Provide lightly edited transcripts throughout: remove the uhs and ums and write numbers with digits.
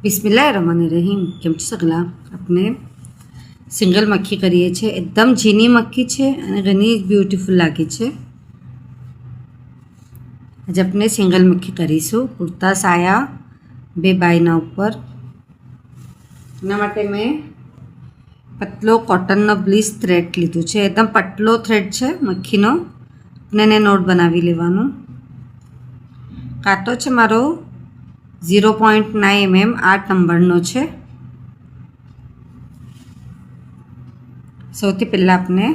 બિસ્મિલ્લાહિર્રહમાનિર્રહીમ। કેમ છો સગલા? આપણે સિંગલ મક્ખી કરીએ છીએ। એકદમ ઝીણી મક્ખી છે અને ઘણી બ્યુટીફુલ લાગે છે। આજે આપણે સિંગલ મક્ખી કરીશું કુર્તા સાયા બે બાયના ઉપર। એના માટે મેં પતલો કોટનનો બ્લીચ થ્રેડ લીધું છે। એકદમ પતલો થ્રેડ છે મક્ખીનો। આપણે એને નોટ બનાવી લેવાનું। કાંટો છે મારો 0.9 mm 8 નંબરનો છે। સૌથી પહેલાં આપણે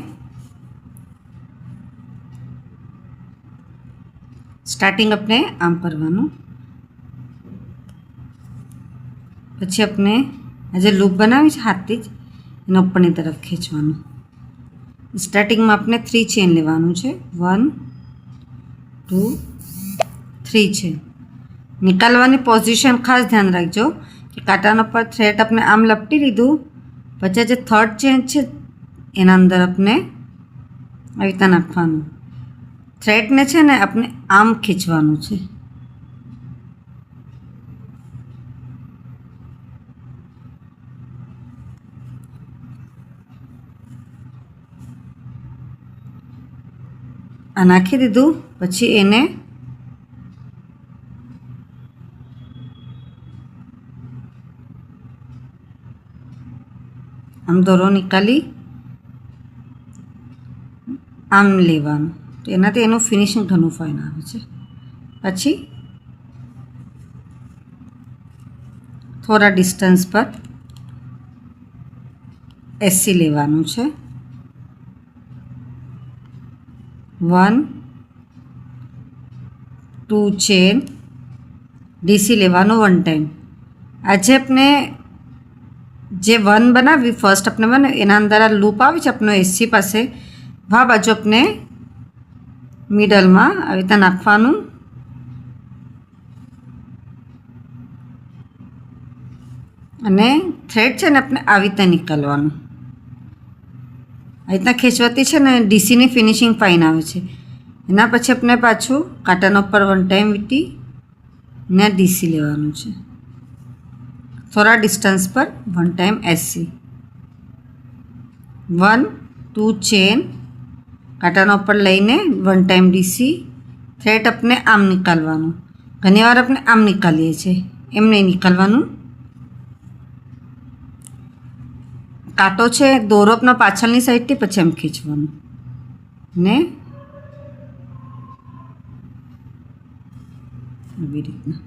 સ્ટાર્ટિંગ આપણે આમ કરવાનું, પછી આપણે આ જે લૂપ બનાવી છે હાથથી જ એને ઉપરની તરફ ખેંચવાનું। સ્ટાર્ટિંગમાં આપણે 3 ચેન લેવાનું છે। 1 2 3 છે। નિકાલવાની પોઝિશન ખાસ ધ્યાન રાખજો કે કાંટાના પર થ્રેડ આપણે આમ લપટી લીધું, પછી જે થર્ડ ચેન છે એના અંદર આપણે આવી રીતે નાખવાનું। થ્રેડને છે ને આપણે આમ ખીંચવાનું છે। આ નાખી દીધું, પછી એને આમ દોરો નીકાળી આમ લેવાનું, તો એનાથી એનું ફિનિશિંગ ઘણું ફાઇન આવે છે। પછી થોડા ડિસ્ટન્સ પર એસી લેવાનું છે। 1 2 ચેન ડીસી લેવાનું 1 ટાઈમ। આજે આપણે જે 1 બનાવી ફર્સ્ટ આપણે બનાવી એના અંદર આ લૂપ આવી છે આપણો એસી પાસે, આ બાજુ આપણે મિડલમાં આવી રીતે નાખવાનું અને થ્રેડ છે ને આપણે આવી રીતે નીકાળવાનું। આવી રીતના ખેંચવાથી છે ને ડીસીની ફિનિશિંગ ફાઇન આવે છે। એના પછી આપણે પાછું કાંટાના ઉપર 1 ટાઈમ વીટી ને ડીસી લેવાનું છે। થોડા ડિસ્ટન્સ પર 1 ટાઈમ એસી। 1 2 ચેન કાંટાના ઉપર લઈને 1 ટાઈમ ડીસી। થ્રેડ આપણે આમ નીકાળવાનું। ઘણીવાર આપણે આમ નીકાળીએ છીએ, એમ નહીં નીકાળવાનું। કાંટો છે દોરો આપણા પાછળની સાઈડથી પછી એમ ખીંચવાનું ને આવી રીતના,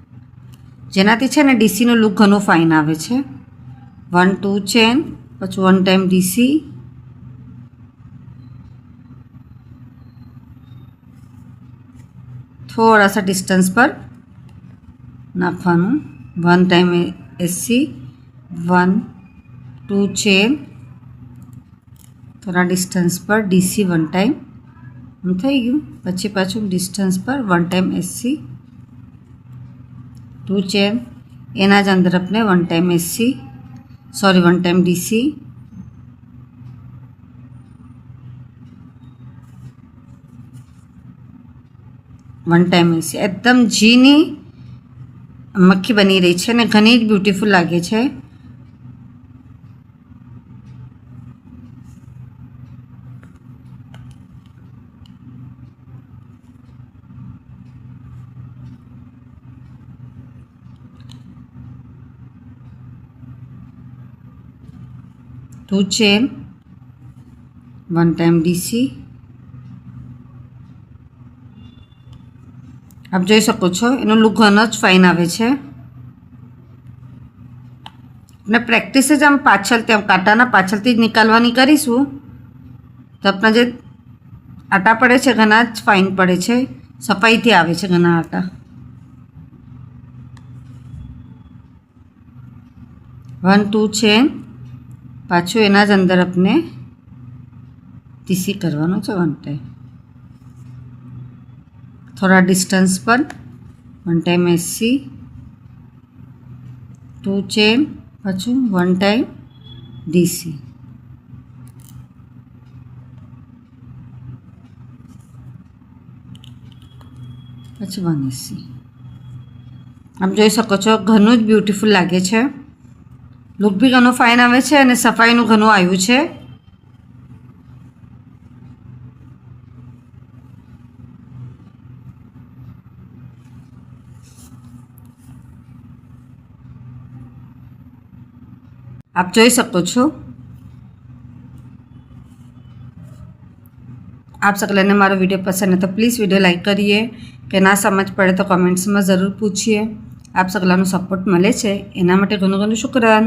જેનાથી છે ને ડીસીનું લુક ઘણું ફાઇન આવે છે। 1 2 ચેન પછી 1 ટાઈમ ડીસી, થોડા સા ડિસ્ટન્સ પર નાખવાનું 1 ટાઈમ એસી। 1 2 ચેન થોડા ડિસ્ટન્સ પર ડીસી 1 ટાઈમ થઈ ગયું। પછી પાછું ડિસ્ટન્સ પર 1 ટાઈમ એસી 2 ચેન એના જ અંદર આપણે 1 ટાઈમ એસી 1 ટાઈમ ડીસી, વન ટાઈમ એસી। એકદમ ઝીણી મક્ખી બની રહી છે અને ઘણી જ બ્યુટીફુલ લાગે છે। ટુ ચેન 1 ટાઈમ ડીસી। આપ જોઈ શકો છો એનો લુક ઘણો જ ફાઇન આવે છે। આપણે પ્રેક્ટિસ જ આમ પાછળથી આમ કાંટાના પાછળથી જ નિકાલવાની કરીશું તો આપણા જે આટા પડે છે ઘણા જ ફાઇન પડે છે, સફાઈથી આવે છે ઘણા આટા। 1 2 ચેન પાછું એના જ અંદર આપણે ડીસી કરવાનું છે 1 ટાઈમ। થોડા ડિસ્ટન્સ પર 1 ટાઈમ એસી 2 ચેન પાછું 1 ટાઈમ ડીસી, પછી 1 એસી। आप જોઈ શકો છો ઘણું જ બ્યુટીફુલ લાગે છે, લુક બી ઘણું ફાઇન આવે છે અને સફાઈનું ઘણું આવ્યું છે। आप જોઈ શકો છો। आप सकल ने मारो वीडियो पसंद है तो प्लीज़ वीडियो लाइक करिए, कि ना समझ पड़े तो कमेंट्स में ज़रूर पूछिए। आप सकलानो सपोर्ट मळे छे एना माटे घणो घणो शुक्रान।